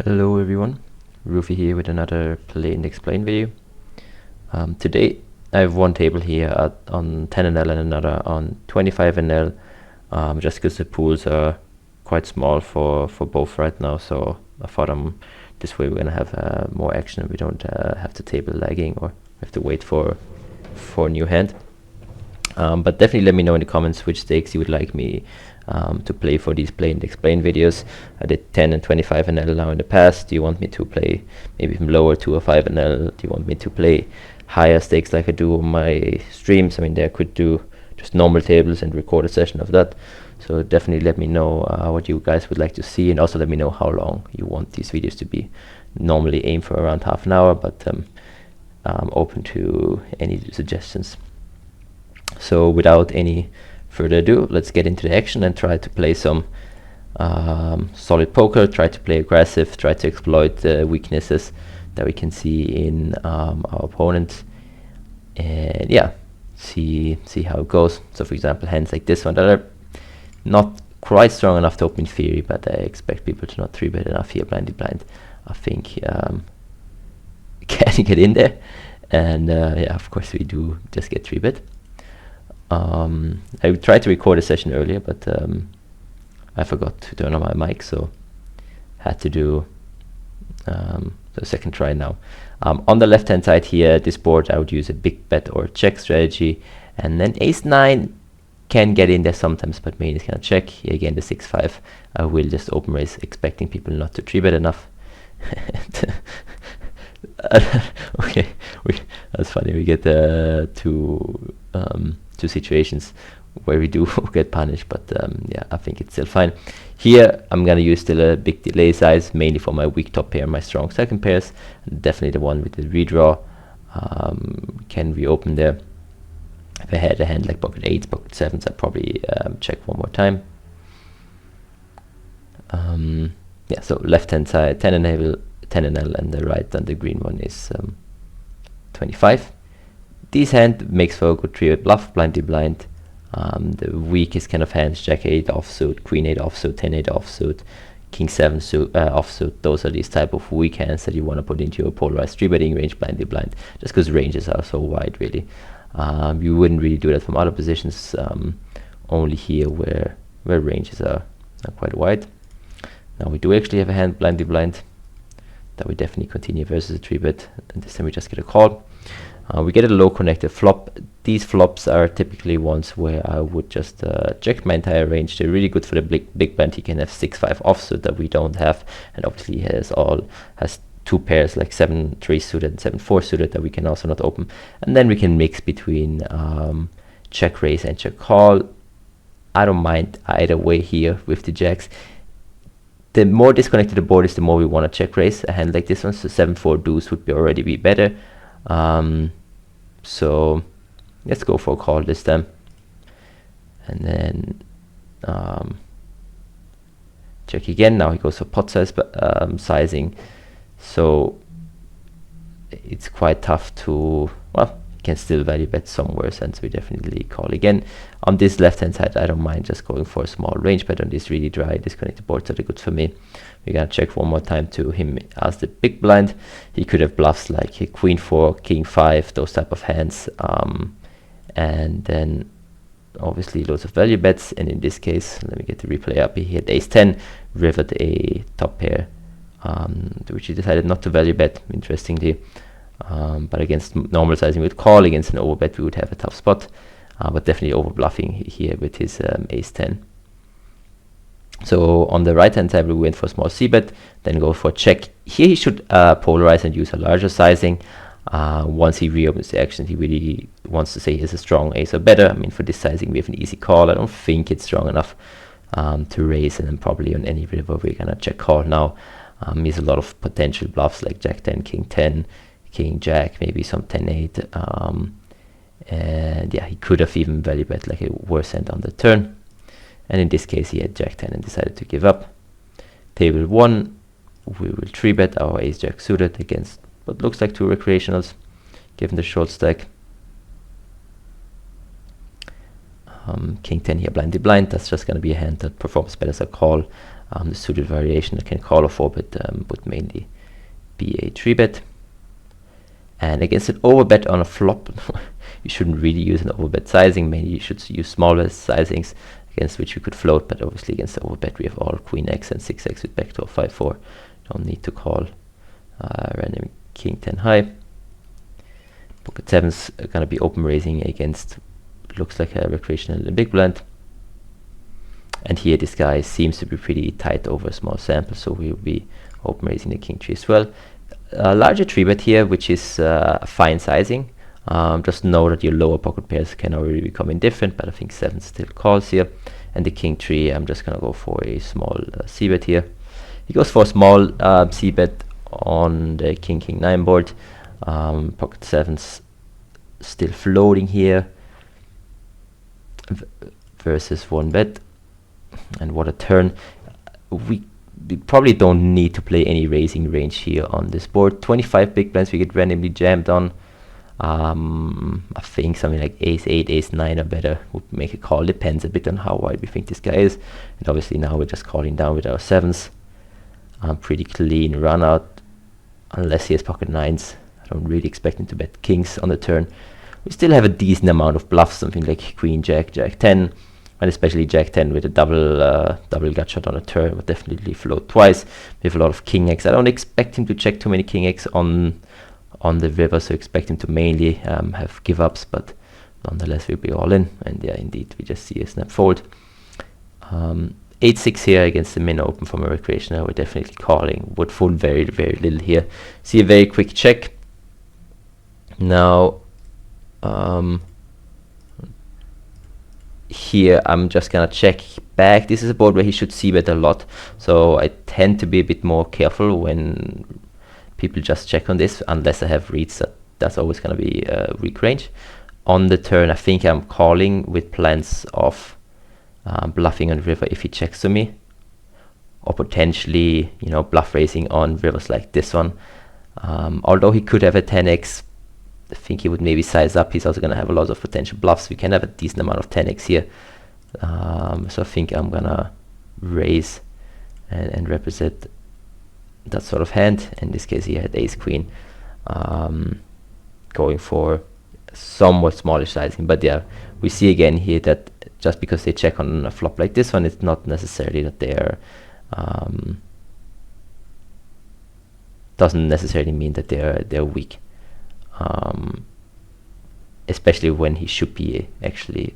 Hello everyone, Rufi here with another play and explain video. Today I have one table here on 10NL and another on 25NL, just because the pools are quite small for both right now, so I thought this way we're gonna have more action and we don't have the table lagging or have to wait for a new hand. But definitely let me know in the comments which stakes you would like me to play for these play and explain videos. I did 10 and 25 NL now in the past. Do you want me to play maybe even lower 2 or 5 NL? Do you want me to play higher stakes like I do on my streams? I mean, there I could do just normal tables and record a session of that. So definitely let me know what you guys would like to see, and also let me know how long you want these videos to be. Normally aim for around half an hour, but I'm open to any suggestions. So without any further ado, let's get into the action and try to play some solid poker, try to play aggressive, try to exploit the weaknesses that we can see in our opponent, and yeah, see how it goes. So for example, hands like this one that are not quite strong enough to open in theory, but I expect people to not 3-bet enough here. Blindy blind, I think, can get in there, and yeah, of course we do just get 3-bet. I tried to record a session earlier, but I forgot to turn on my mic, so had to do the second try now. On the left hand side here, this board I would use a big bet or check strategy, and then ace-9 can get in there sometimes, but main is gonna check. Here again the 6-5, I will just open raise, expecting people not to 3-bet enough. Okay, that's funny. We get two situations where we do get punished, but yeah, I think it's still fine. Here I'm gonna use still a big delay size, mainly for my weak top pair, my strong second pairs. Definitely the one with the redraw can reopen there. If I had a hand like pocket 8s, pocket 7s, I'd probably check one more time. Yeah, so left hand side 10 NL, and the right and the green one is 25. This hand makes for a good 3-bet bluff, blindy blind. The weakest kind of hands, Jack 8 offsuit, Queen 8 offsuit, 10-8 offsuit, King 7 offsuit. Those are these type of weak hands that you want to put into your polarized 3-betting range, blindy blind, just because ranges are so wide, really. You wouldn't really do that from other positions, only here where ranges are quite wide. Now we do actually have a hand, blindy blind, that we definitely continue versus a 3-bet, and this time we just get a call. We get a low connected flop. These flops are typically ones where I would just check my entire range. They're really good for the big blind. He can have 6-5 offsuit that we don't have, and obviously he has two pairs like 7-3 suited and 7-4 suited that we can also not open. And then we can mix between check raise and check call. I don't mind either way here with the jacks. The more disconnected the board is, the more we want to check raise a hand like this one. So 7-4 deuce would already be better. So let's go for a call this time, and then check again. Now he goes for pot size, but sizing, so it's quite tough to, well, he can still value bet somewhere, since we definitely call again. On this left hand side, I don't mind just going for a small range bet on this really dry disconnected boards that are good for me. We're gonna check one more time to him as the big blind. He could have bluffs like a Queen 4, King 5, those type of hands, and then obviously loads of value bets. And in this case, let me get the replay up. He had ace-10, rivered a top pair, which he decided not to value bet, interestingly. But against normal sizing with call, against an overbet we would have a tough spot, but definitely over bluffing here with his ace-10. So on the right hand side we went for a small c-bet, then go for check. Here he should polarize and use a larger sizing. Once he reopens the action, he really wants to say he has a strong ace or better. I mean, for this sizing we have an easy call. I don't think it's strong enough to raise, and then probably on any river we're gonna check call now. He has a lot of potential bluffs like Jack 10, King 10, King Jack, maybe some 10-8, and yeah, he could have even value bet like a worse hand on the turn. And in this case he had Jack 10 and decided to give up. Table 1, we will 3-bet our ace jack suited against what looks like two recreationals, given the short stack. King 10 here, blindy blind. That's just going to be a hand that performs better as a call. The suited variation that can call a 4-bet would mainly be a 3-bet. And against an overbet on a flop, you shouldn't really use an overbet sizing. Maybe you should use smaller sizings against which you could float, but obviously against the overbet we have all Queen X and 6X with backdoor 5-4. Don't need to call random King 10 high. Pocket 7's gonna be open raising against, looks like a recreational big blind. And here this guy seems to be pretty tight over a small sample, so we'll be open raising the King 3 as well. A larger 3-bet here, which is a fine sizing. Just know that your lower pocket pairs can already become indifferent, but I think 7 still calls here. And the King 3, I'm just gonna go for a small c-bet here. He goes for a small c-bet on the King 9 board. Pocket 7's still floating here versus 1-bet. And what a turn. We probably don't need to play any raising range here on this board. 25 big blinds we get randomly jammed on. I think something like ace 8, ace 9 or better would make a call. Depends a bit on how wide we think this guy is. And obviously now we're just calling down with our 7s. Pretty clean run out, unless he has pocket 9s. I don't really expect him to bet kings on the turn. We still have a decent amount of bluffs, something like queen jack, jack 10. And especially jack 10 with a double gut shot on a turn would definitely float twice. We have a lot of king x. I don't expect him to check too many king x on the river, so expect him to mainly have give ups, but nonetheless we'll be all in. And yeah, indeed, we just see a snap fold. 8-6 here against the min open from a recreational. We're definitely calling. Would fold very, very little here. See a very quick check. Now, here I'm just gonna check back. This is a board where he should c-bet a lot, so I tend to be a bit more careful when people just check on this, unless I have reads. That's always gonna be weak range. On the turn, I think I'm calling with plans of bluffing on river if he checks to me, or potentially, you know, bluff raising on rivers like this one. Although he could have a 10x, I think he would maybe size up. He's also going to have a lot of potential bluffs. We can have a decent amount of 10x here. So I think I'm going to raise and represent that sort of hand. In this case, he had ace queen, going for somewhat smallish sizing. But yeah, we see again here that just because they check on a flop like this one, it's not necessarily that they're doesn't necessarily mean that they're weak. Especially when he should be actually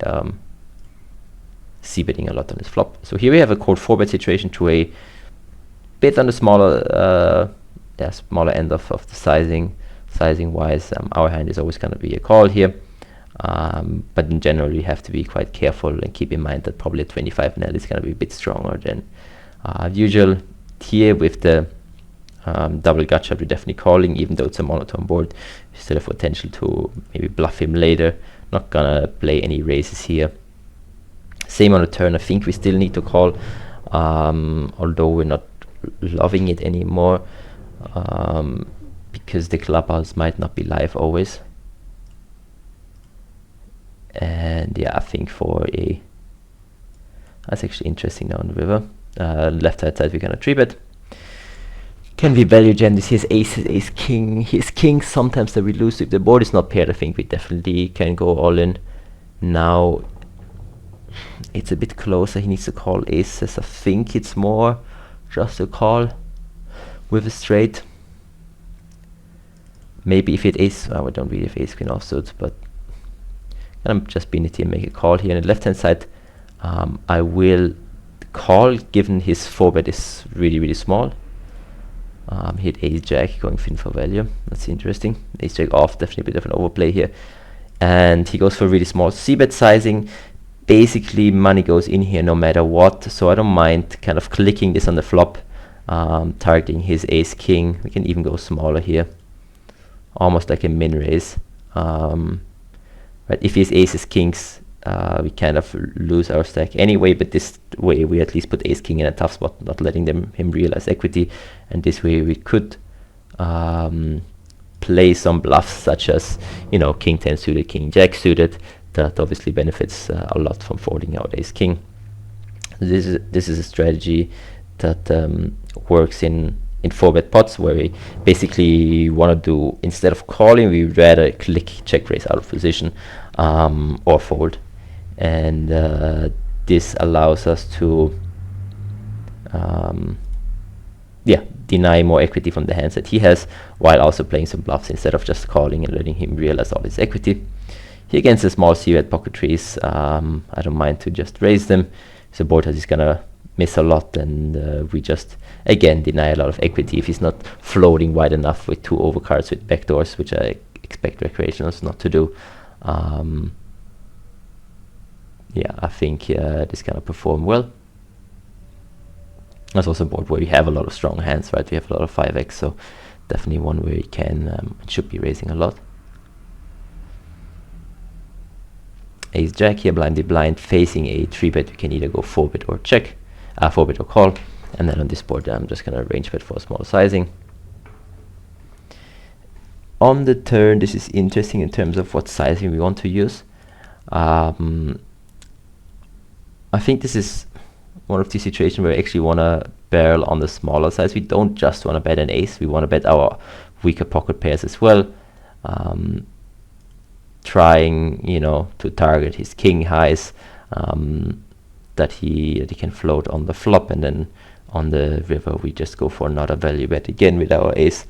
c-betting a lot on his flop. So here we have a cold 4-bet situation to a bit on the smaller smaller end of the sizing wise. Our hand is always going to be a call here, but in general you have to be quite careful and keep in mind that probably a 25 nil is going to be a bit stronger than usual. Here with the double gut shot, we're definitely calling, even though it's a monotone board. We still have potential to maybe bluff him later. Not gonna play any raises here. Same on the turn, I think we still need to call, although we're not loving it anymore, because the clubhouse might not be live always. And yeah, I think that's actually interesting now on the river. Left hand side we're gonna 3-bet. Can we value jam this? His aces, ace king, his kings, sometimes that we lose. If the board is not paired, I think we definitely can go all in. Now it's a bit closer, he needs to call aces. I think it's more just a call with a straight. Maybe if it ace, I don't really have ace queen offsuit, but I'm just being it here, make a call here. On the left hand side, I will call given his 4-bet is really, really small. Hit ace jack, going thin for value. That's interesting. Ace jack off, definitely a bit of an overplay here. And he goes for really small c-bet sizing. Basically, money goes in here no matter what. So I don't mind kind of clicking this on the flop, targeting his ace king. We can even go smaller here, almost like a min raise. But if his aces kings, we kind of lose our stack anyway, but this way we at least put ace king in a tough spot, not letting him realize equity. And this way we could play some bluffs, such as, you know, king 10 suited, king jack suited. That obviously benefits a lot from folding out ace king. This is a strategy that works in 4-bet pots, where we basically want to do, instead of calling, we rather click check raise out of position or fold, and this allows us to deny more equity from the hands that he has, while also playing some bluffs instead of just calling and letting him realize all his equity. Here against the small C-bet pocket trees, I don't mind to just raise them. So board has is gonna miss a lot, and we just again deny a lot of equity if he's not floating wide enough with 2 overcards with backdoors, which I expect recreationals not to do. Yeah, I think this gonna perform well. That's also a board where we have a lot of strong hands, right? We have a lot of 5x, so definitely one where you can should be raising a lot. Ace Jack here, blindly blind, facing a 3-bet. You can either go 4-bet or check, 4-bet or call, and then on this board I'm just gonna range bet for a small sizing. On the turn, this is interesting in terms of what sizing we want to use. I think this is one of the situations where we actually want to barrel on the smaller size. We don't just want to bet an ace, we want to bet our weaker pocket pairs as well. Trying, you know, to target his king highs that he can float on the flop, and then on the river we just go for another value bet again with our ace.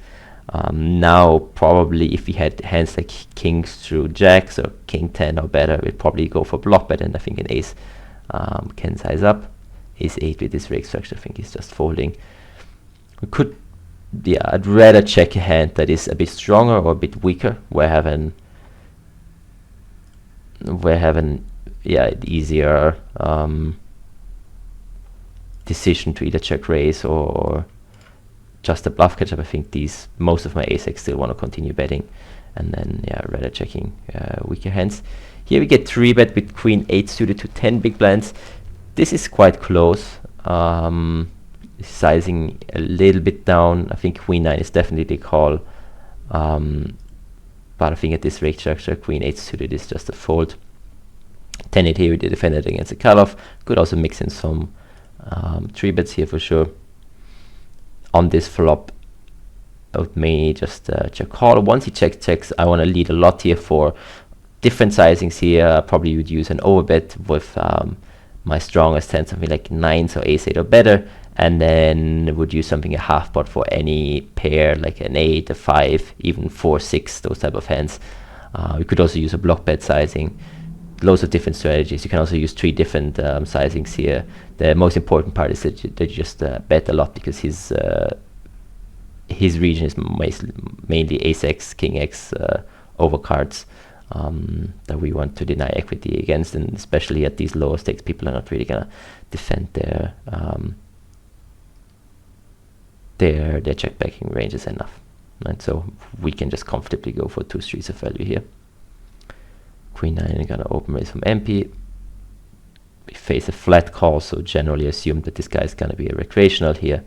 Now probably if we had hands like kings through jacks or king 10 or better, we'd probably go for block bet, and I think an ace can size up. Ace 8 with this rake structure, I think he's just folding. We could, yeah, I'd rather check a hand that is a bit stronger or a bit weaker, where having yeah, easier decision to either check raise or just a bluff catch up. I think most of my ace-x still want to continue betting, and then yeah, rather checking weaker hands. Here we get 3-bet with queen 8 suited to 10 big blinds. This is quite close. Sizing a little bit down. I think queen 9 is definitely the call, but I think at this rake structure, queen 8 suited is just a fold. 10-8 here, we did defend it against a cutoff. Could also mix in some 3-bets here for sure. On this flop, I would mainly just check call. Once he checks, I want to lead a lot here for different sizings here. Probably would use an overbet with my strongest hand, something like 9, so ace 8 or better, and then would use something a half pot for any pair, like an 8, a 5, even 4, 6, those type of hands. We could also use a block bet sizing. Loads of different strategies. You can also use 3 different sizings here. The most important part is that you just bet a lot, because his region is mainly ace-x, king-x overcards that we want to deny equity against, and especially at these lower stakes, people are not really gonna defend their check backing ranges enough, right? So we can just comfortably go for 2 streets of value here. Queen 9 gonna open raise from MP. We face a flat call, so generally assume that this guy is gonna be a recreational here.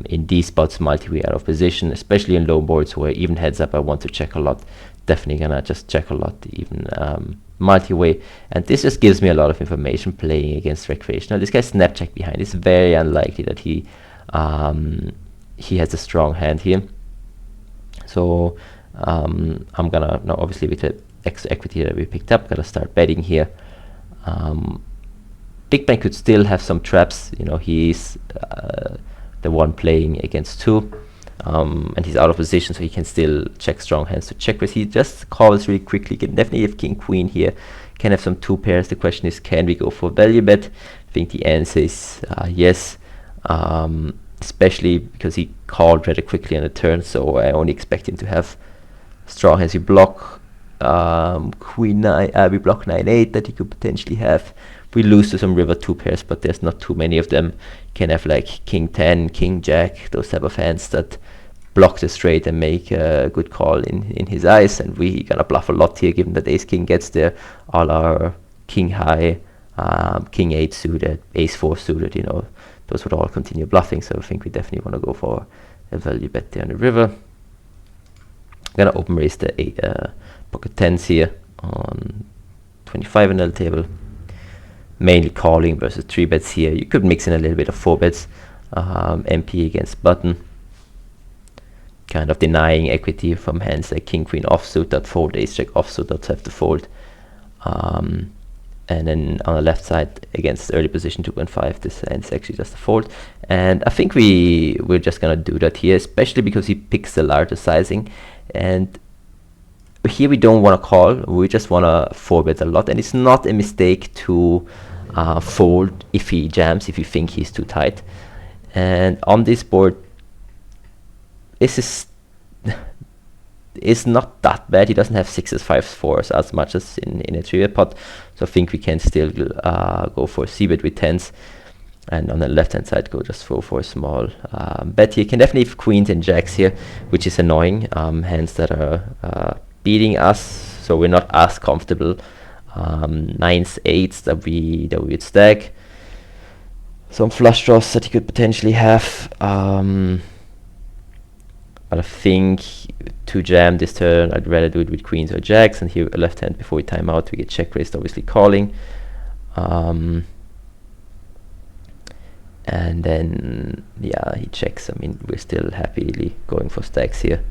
In these spots, multi-way out of position, especially in low boards where even heads up I want to check a lot, definitely gonna just check a lot, even multi-way. And this just gives me a lot of information playing against recreational. This guy's snap check behind. It's very unlikely that he has a strong hand here. So I'm gonna, now obviously with the extra equity that we picked up, gonna start betting here. Big blind could still have some traps, you know, he's the one playing against 2, and he's out of position, so he can still check strong hands to check with. He just calls really quickly. Can definitely have king queen here, can have some 2 pairs. The question is, can we go for value bet? I think the answer is yes, especially because he called rather quickly on the turn, so I only expect him to have strong hands. We block queen 9, we block 9-8 that he could potentially have. We lose to some river 2 pairs, but there's not too many of them. Can have like king 10, king jack, those type of hands that block the straight and make a good call in his eyes. And we gonna bluff a lot here, given that ace king gets there. All our king high, king 8 suited, ace 4 suited, you know, those would all continue bluffing. So I think we definitely want to go for a value bet there on the river. I'm gonna open raise the pocket 10s here on 25 NL table. Mainly calling versus 3 bets here. You could mix in a little bit of 4 bets. MP against button, kind of denying equity from hands like king queen offsuit that fold, ace jack offsuit that have to fold. And then on the left side against early position 2.5, this hand's actually just a fold. And I think we're just gonna do that here, especially because he picks the larger sizing. And here we don't want to call, we just want to 4-bet a lot. And it's not a mistake to fold if he jams, if you think he's too tight. And on this board, this is not that bad. He doesn't have 6s, 5s, 4s as much as in a 3-bet pot, so I think we can still go for a c-bet with 10s, and on the left hand side go just for a small bet here. You can definitely have queens and jacks here, which is annoying. Hands that are beating us, so we're not as comfortable. 9s, 8s that we would stack. Some flush draws that he could potentially have. But I think to jam this turn, I'd rather do it with queens or jacks. And here left hand before we time out, we get check raised, obviously calling. And then, yeah, he checks. I mean, we're still happily going for stacks here.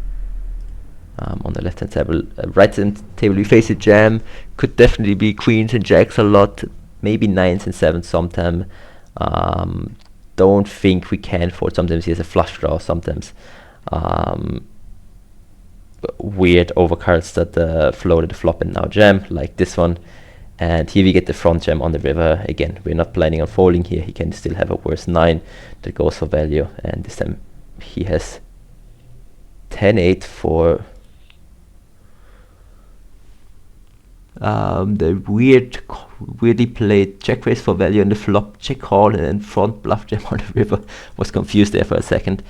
On the left hand table, right hand table, we face a jam. Could definitely be queens and jacks a lot. Maybe 9s and 7s sometime. Don't think we can fold. Sometimes he has a flush draw. Sometimes weird overcards that floated the flop and now jam, like this one. And here we get the front jam on the river. Again, we're not planning on folding here. He can still have a worse 9 that goes for value. And this time he has 10-8 for the weirdly played check raise for value and the flop check call and then front bluff jam on the river. Was confused there for a second.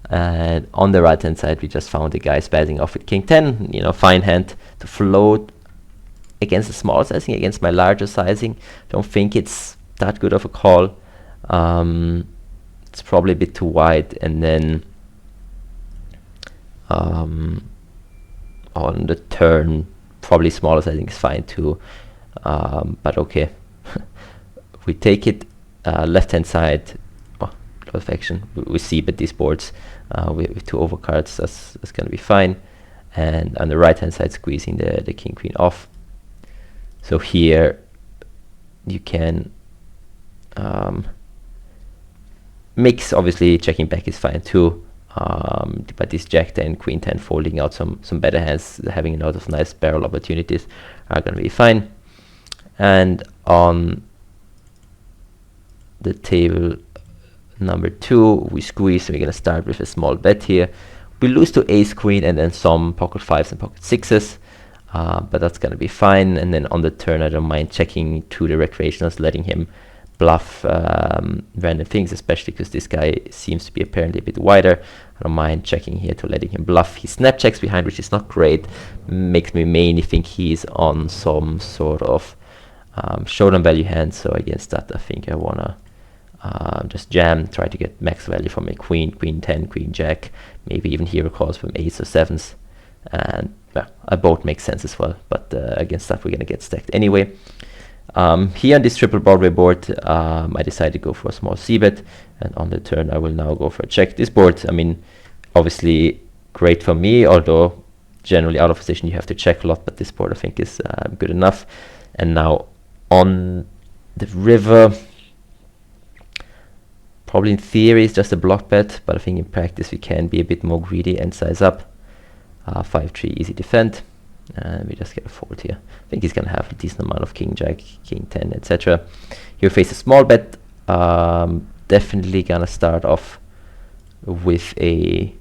And on the right hand side we just found the guy spazzing off with king 10, you know, fine hand to float against the small sizing, against my larger sizing. Don't think it's that good of a call. It's probably a bit too wide. And then on the turn, probably smaller sizing is fine too. But okay, we take it. Left hand side, lot of action. We see but these boards with 2 overcards, that's gonna be fine. And on the right hand side, squeezing the king queen off. So here you can mix. Obviously checking back is fine too, but this jack 10, queen 10 folding out some better hands, having a lot of nice barrel opportunities are gonna be fine. And on the table number 2, we squeeze, so we're gonna start with a small bet here. We lose to ace queen and then some pocket 5s and pocket 6s, but that's gonna be fine. And then on the turn, I don't mind checking to the recreationals, letting him bluff random things, especially because this guy seems to be apparently a bit wider. I don't mind checking here to letting him bluff. He snap checks behind, which is not great. Makes me mainly think he's on some sort of showdown value hand. So against that, I think I wanna just jam, try to get max value from a queen, queen 10, queen jack, maybe even hero calls from 8s or 7s. And well, both make sense as well, but against that we're gonna get stacked anyway. Here on this triple Broadway board, I decided to go for a small c-bet, and on the turn I will now go for a check. This board, I mean, obviously great for me, although generally out of position you have to check a lot, but this board I think is good enough. And now on the river, probably in theory it's just a block bet, but I think in practice we can be a bit more greedy and size up. 5-3 easy defend, and we just get a fold here. I think he's gonna have a decent amount of king jack, king 10, etc. He'll face a small bet. Definitely gonna start off with a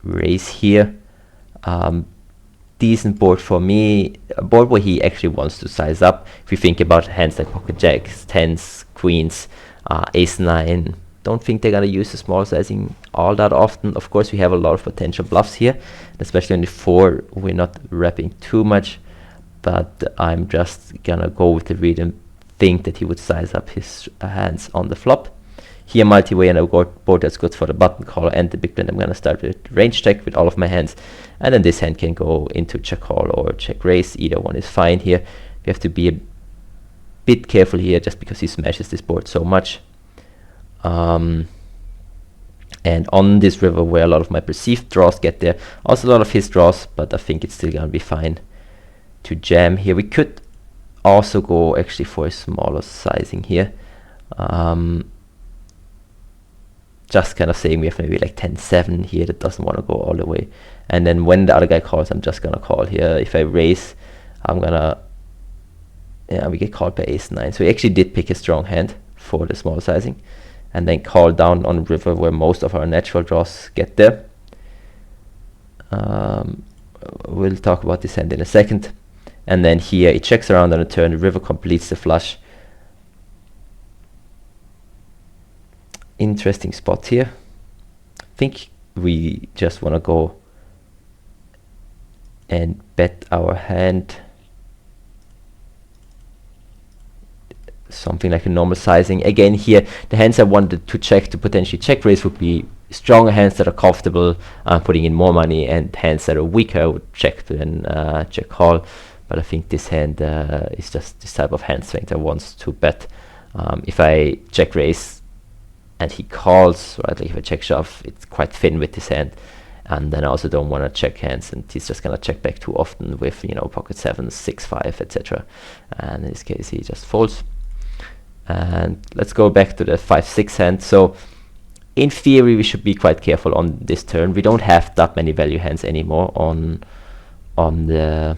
raise here. Decent board for me, a board where he actually wants to size up. If you think about hands like pocket jacks, 10s, queens, ace 9, don't think they're gonna use the small sizing all that often. Of course we have a lot of potential bluffs here, especially on the 4 we're not wrapping too much, but I'm just gonna go with the read and think that he would size up his hands on the flop. Here multi-way and a board that's good for the button call and the big blind. I'm gonna start with range check with all of my hands, and then this hand can go into check call or check raise. Either one is fine here. We have to be a bit careful here just because he smashes this board so much. And on this river where a lot of my perceived draws get there, also a lot of his draws, but I think it's still gonna be fine to jam here. We could also go actually for a smaller sizing here. Just kind of saying we have maybe like 10-7 here that doesn't want to go all the way. And then when the other guy calls, I'm just gonna call here. If I raise, I'm gonna, yeah, we get called by ace-9. So he actually did pick a strong hand for the small sizing, and then call down on river where most of our natural draws get there. We'll talk about this hand in a second. And then here it checks around on a turn, the river completes the flush. Interesting spot here. I think we just want to go and bet our hand something like a normal sizing. Again here, the hands I wanted to check to potentially check raise would be stronger hands that are comfortable putting in more money, and hands that are weaker I would check to then check call. But I think this hand is just this type of hand strength I want to bet. If I check raise and he calls, right, like if I check shove, it's quite thin with this hand, and then I also don't want to check hands, and he's just gonna check back too often with, you know, pocket 7s, 6-5, etc. And in this case he just folds. And let's go back to the 5-6 hand. So in theory we should be quite careful on this turn. We don't have that many value hands anymore on the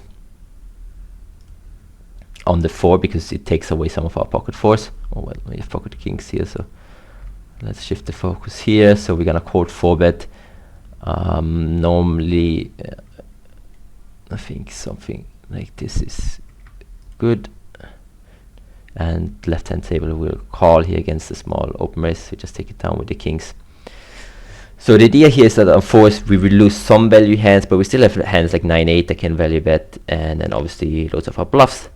4, because it takes away some of our pocket 4s. Oh well, we have pocket kings here, so let's shift the focus here. So we're gonna quote 4-bet. Normally I think something like this is good, and left hand table will call here against the small open raise. We just take it down with the kings. So the idea here is that on 4s we will lose some value hands, but we still have hands like 9-8 that can value bet, and then obviously loads of our bluffs.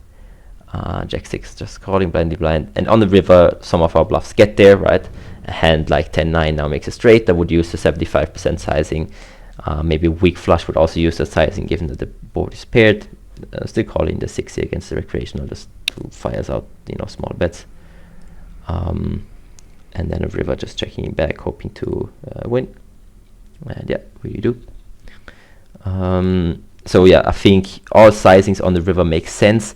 Jack-6 just calling blindly blind, and on the river some of our bluffs get there, right? A hand like 10-9 now makes a straight that would use the 75% sizing. Maybe weak flush would also use the sizing, given that the board is paired. Still calling the 6 here against the recreational just to fires out, you know, small bets. And then a river just checking back, hoping to win. And yeah, we do. So yeah, I think all sizings on the river make sense.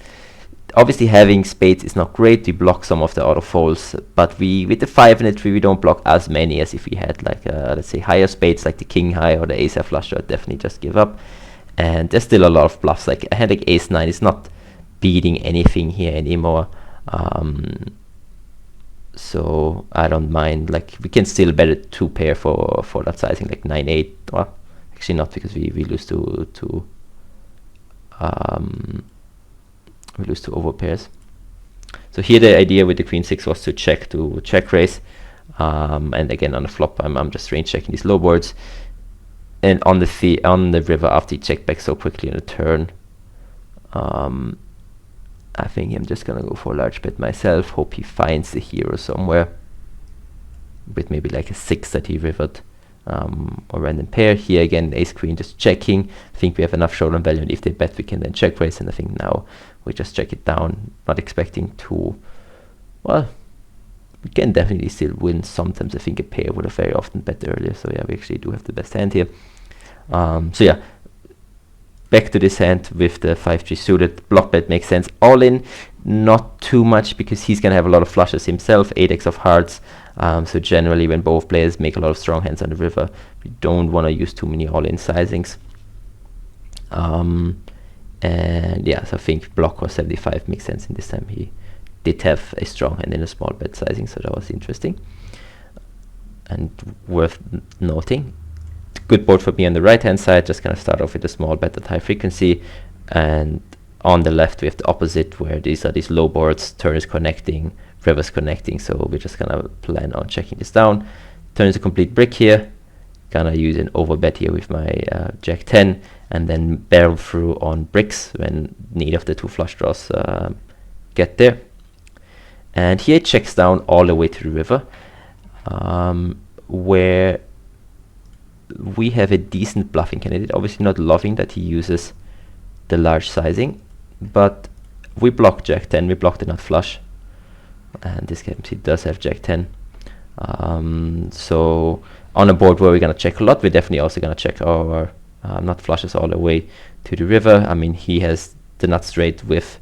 Obviously having spades is not great. We block some of the auto folds, but with the 5 and the 3 we don't block as many as if we had like let's say higher spades like the king high or the ace high flush. I'd definitely just give up. And there's still a lot of bluffs. Like a hand like ace-9 is not beating anything here anymore. So I don't mind. Like we can still bet it 2 pair for that sizing, like 9-8. Well, actually not, because we lose to over pairs. So here the idea with the queen 6 was to check raise, and again on the flop I'm just range checking these low boards, and on the river after he checked back so quickly on the turn, I think I'm just gonna go for a large bet myself. Hope he finds the hero somewhere with maybe like a 6 that he rivered, or random pair. Here again ace queen just checking. I think we have enough showdown value, and if they bet we can then check raise, and I think now we just check it down, not expecting to, well, we can definitely still win. Sometimes I think a pair would have very often bet earlier, so yeah, we actually do have the best hand here. So yeah, back to this hand with the 5-3 suited. Block bet makes sense. All in, not too much, because he's gonna have a lot of flushes himself, 8x of hearts. So generally when both players make a lot of strong hands on the river, we don't want to use too many all-in sizings. And yeah, so I think block or 75 makes sense in this time. He did have a strong hand in a small bet sizing, so that was interesting and worth noting. Good board for me on the right hand side. Just gonna start off with a small bet at high frequency, and on the left we have the opposite, where these are these low boards, turn is connecting, river's connecting, so we're just gonna plan on checking this down. Turn is a complete brick here. Gonna use an overbet here with my Jack 10, and then barrel through on bricks when neither of the 2 flush draws get there. And here it checks down all the way to the river, where we have a decent bluffing candidate. Obviously not loving that he uses the large sizing, but we block Jack 10, we block the nut flush, and this game he does have Jack 10. So on a board where we're gonna check a lot, we're definitely also gonna check our nut flushes all the way to the river. I mean, he has the nut straight with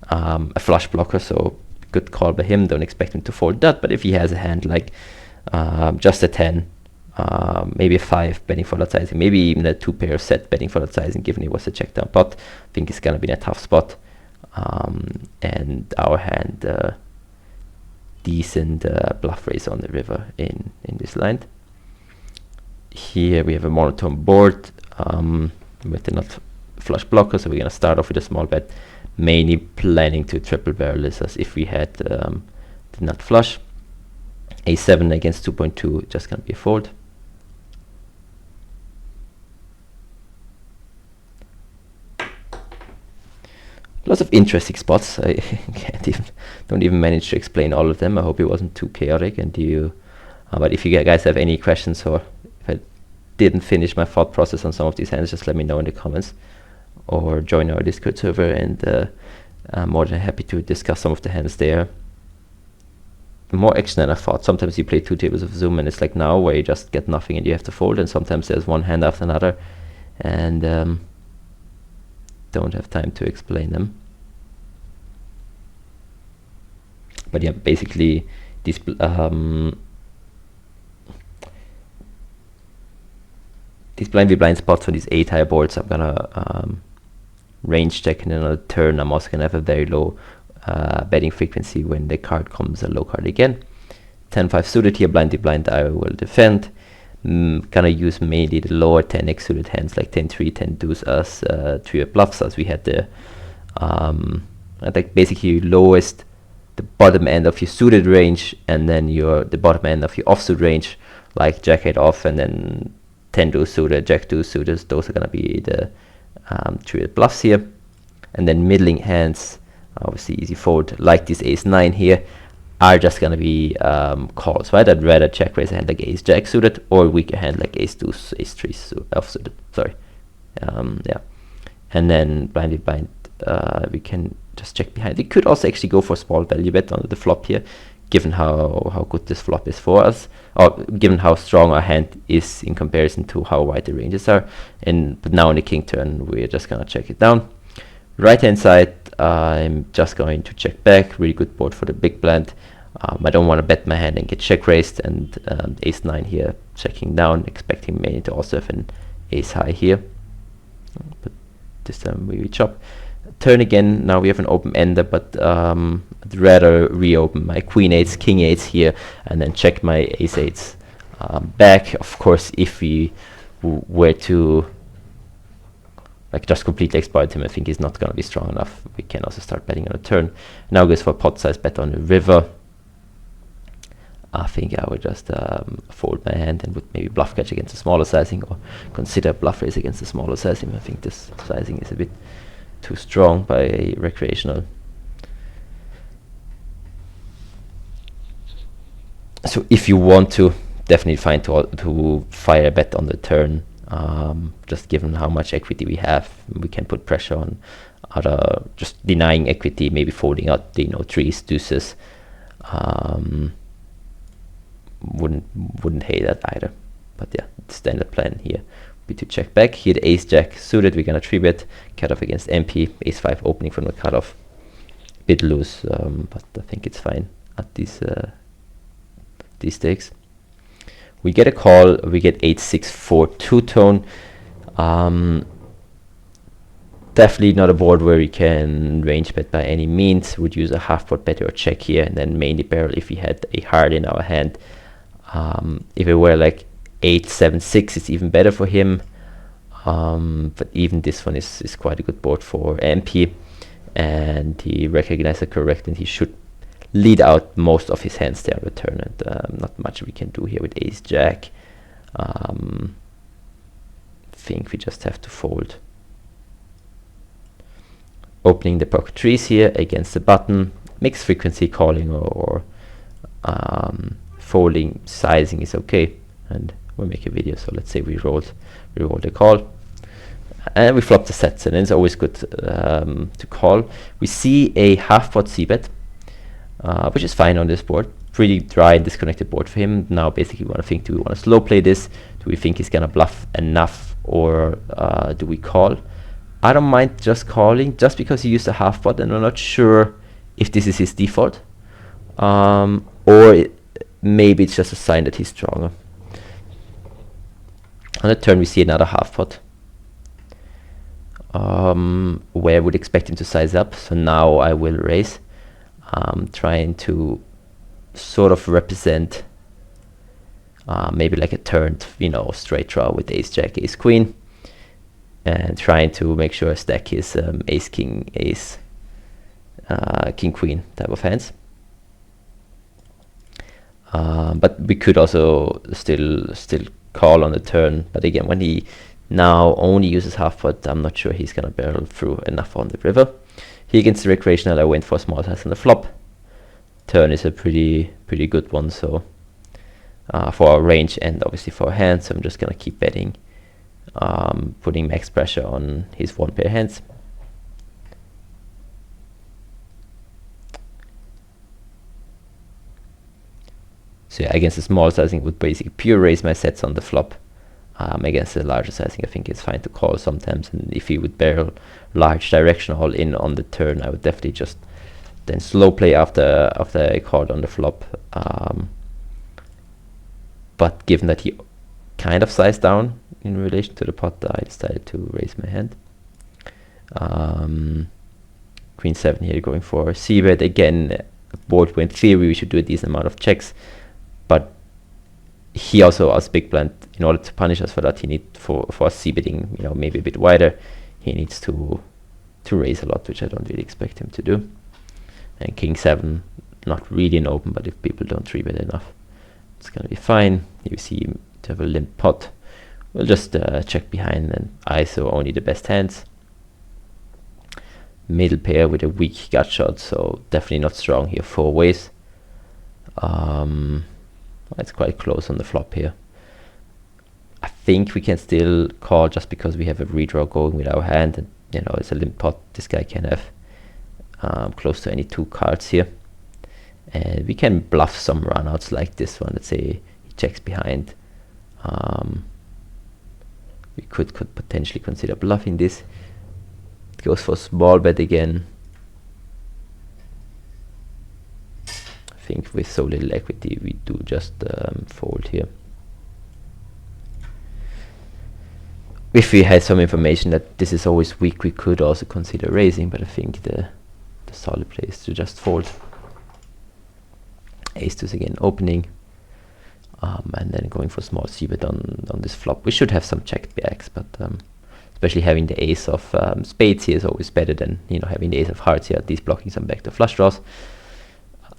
a flush blocker, so good call by him. Don't expect him to fold that, but if he has a hand like just a 10, maybe a 5 betting for that sizing, maybe even a 2-pair set betting for that sizing, given it was a check down pot, I think it's gonna be in a tough spot. And our hand decent bluff raise on the river in this line. Here we have a monotone board with the nut flush blocker, so we're gonna start off with a small bet, mainly planning to triple barrel this as if we had the nut flush. A7 against 2.2, just gonna be a fold. Lots of interesting spots. I don't even manage to explain all of them. I hope it wasn't too chaotic. And but if you guys have any questions, or if I didn't finish my thought process on some of these hands, just let me know in the comments, or join our Discord server, and I'm more than happy to discuss some of the hands there. More action than I thought. Sometimes you play 2 tables of Zoom and it's like now, where you just get nothing and you have to fold, and sometimes there's one hand after another, and don't have time to explain them. But yeah, basically these blind v blind spots for these 8 high boards, I'm gonna range check, and then on the turn I'm also gonna have a very low betting frequency when the card comes a low card again. 10-5 suited here, blind v blind, I will defend. Gonna use mainly the lower 10x suited hands like 10-3, 10-2 as trio bluffs, as we had the like basically lowest the bottom end of your suited range, and then the bottom end of your offsuit range, like jack 8 off, and then 10-2 suited, jack 2 suited. Those are gonna be the trio bluffs here, and then middling hands, obviously easy fold, like this ace 9 here, are just gonna be calls, right? I'd rather check raise a hand like ace jack suited, or a weaker hand like ace 2, ace 3 offsuited. Sorry, yeah. And then blind v blind, we can just check behind. We could also actually go for a small value bet on the flop here, given how good this flop is for us, or given how strong our hand is in comparison to how wide the ranges are. But now on the king turn, we're just gonna check it down. Right hand side, I'm just going to check back. Really good board for the big blind. I don't want to bet my hand and get check raised, and ace 9 here checking down, expecting mainly to also have an ace high here, but this time we chop. Turn again, now we have an open ender, but I'd rather reopen my queen 8s, king 8s here, and then check my ace 8s back. Of course, if we were to like just completely exploit him, I think he's not going to be strong enough. We can also start betting on a turn. Now goes for pot size bet on the river. I think I would just fold my hand and would maybe bluff catch against a smaller sizing, or consider bluff raise against a smaller sizing. I think this sizing is a bit too strong by recreational. So if you want to, definitely fine to fire a bet on the turn. Just given how much equity we have, we can put pressure on other, just denying equity, maybe folding out the 3s, deuces. Wouldn't hate that either. But yeah, the standard plan here would be to check back. Here the ace jack suited, we're gonna 3-bet, cut off against MP, ace 5 opening from the cutoff. Bit loose, but I think it's fine at these stakes. We get a call, we get 8-6 for two-tone. Definitely not a board where we can range bet by any means. Would use a half-pot bet or check here, and then mainly barrel if we had a heart in our hand. If it were like 8-7-6, it's even better for him. But even this one is quite a good board for MP, and he recognized it correct, and he should lead out most of his hands there on the turn, and not much we can do here with ace jack. Think we just have to fold. Opening the pocket trees here against the button, mixed frequency calling or folding sizing is okay, and we'll make a video. So let's say we roll the call, and we flop the sets, and it's always good to call. We see a half pot c bet, which is fine on this board. pretty dry and disconnected board for him. Now basically we want to think, do we want to slow play this? Do we think he's gonna bluff enough, or do we call? I don't mind just calling, just because he used a half pot and I'm not sure if this is his default, or maybe it's just a sign that he's stronger. On the turn we see another half pot, where I would expect him to size up. So now I will raise, trying to sort of represent maybe like a turned, straight draw with ace jack, ace queen, and trying to make sure I stack his ace king, ace king queen type of hands. But we could also still call on the turn. But again, when he now only uses half pot, I'm not sure he's gonna barrel through enough on the river. Here against the recreational, I went for small size on the flop. Turn is a pretty good one, so for our range and obviously for our hand. So I'm just gonna keep betting, putting max pressure on his one pair hands. So yeah, against the small sizing would basically pure raise my sets on the flop. Against the larger sizing, I think it's fine to call sometimes, and if he would barrel large direction all in on the turn, I would definitely just then slow play after I called on the flop. But given that he kind of sized down in relation to the pot, I decided to raise my hand. Queen 7 here, going for c-bet again. Board went theory we should do a decent amount of checks, but he also asked big blind. In order to punish us for that, he needs for c-betting, maybe a bit wider, he needs to raise a lot, which I don't really expect him to do. And king 7, not really an open, but if people don't 3-bet enough, it's gonna be fine. You see him to have a limp pot. We'll just check behind and ISO only the best hands. Middle pair with a weak gut shot, so definitely not strong here 4 ways. It's quite close on the flop here. I think we can still call just because we have a redraw going with our hand, and it's a limp pot. This guy can have close to any 2 cards here, and we can bluff some runouts like this one. Let's say he checks behind. We could potentially consider bluffing this. It goes for small bet again. I think with so little equity we do just fold here. If we had some information that this is always weak, we could also consider raising, but I think the solid play is to just fold. Ace 2 again opening, and then going for small c-bet on this flop. We should have some checked backs, but especially having the ace of spades here is always better than having the ace of hearts here, at least blocking some backdoor flush draws.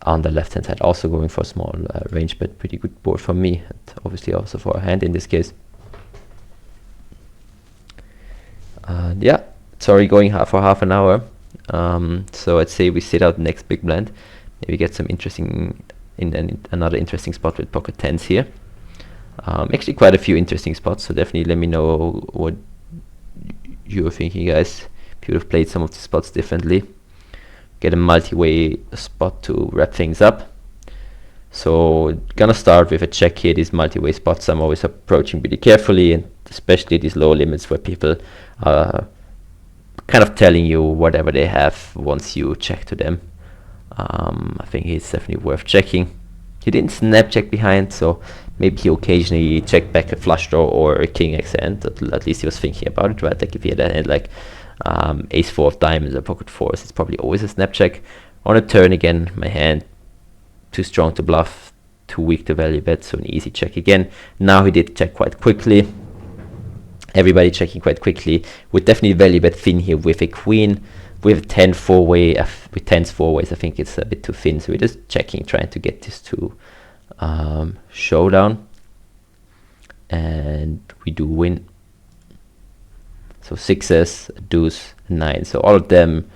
On the left hand side also going for a small range bet, pretty good board for me, and obviously also for a hand in this case. Yeah, sorry, going for half an hour. So I'd say we sit out next big blind, maybe get some interesting another interesting spot with pocket 10s here. Actually quite a few interesting spots, so definitely let me know what you're thinking, guys, if you would have played some of the spots differently. Get a multi-way spot to wrap things up. So gonna start with a check here. These multi-way spots I'm always approaching pretty carefully, and especially these low limits where people are kind of telling you whatever they have once you check to them. I think it's definitely worth checking. He didn't snap check behind, so maybe he occasionally checked back a flush draw or a king x hand. At least he was thinking about it, right? Like if he had a hand like ace 4 of diamonds or pocket 4s, it's probably always a snap check. On a turn again, my hand too strong to bluff, too weak to value bet, so an easy check again. Now he did check quite quickly. Everybody checking quite quickly. Would definitely value bet thin here with a queen. With 10 4-way, with 10s 4 ways, I think it's a bit too thin, so we're just checking, trying to get this to showdown, and we do win. So 6s, a deuce, a 9, so all of them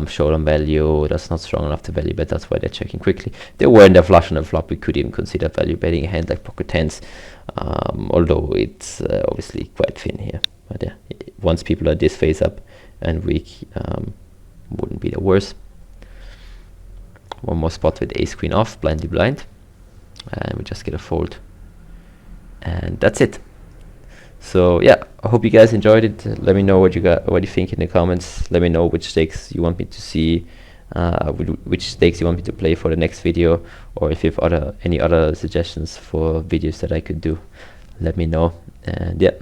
showdown value. That's not strong enough to value bet, that's why they're checking quickly. They were in the flush on the flop, we could even consider value betting a hand like pocket 10s, although it's obviously quite thin here. But yeah, once people are this face up and weak, wouldn't be the worst. one more spot with ace queen off, blindly blind, and we just get a fold, and that's it. So yeah, I hope you guys enjoyed it. Let me know what you think in the comments. Let me know which stakes you want me to see, which stakes you want me to play for the next video, or if you have any other suggestions for videos that I could do. Let me know. And yeah,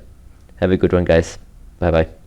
have a good one, guys. Bye bye.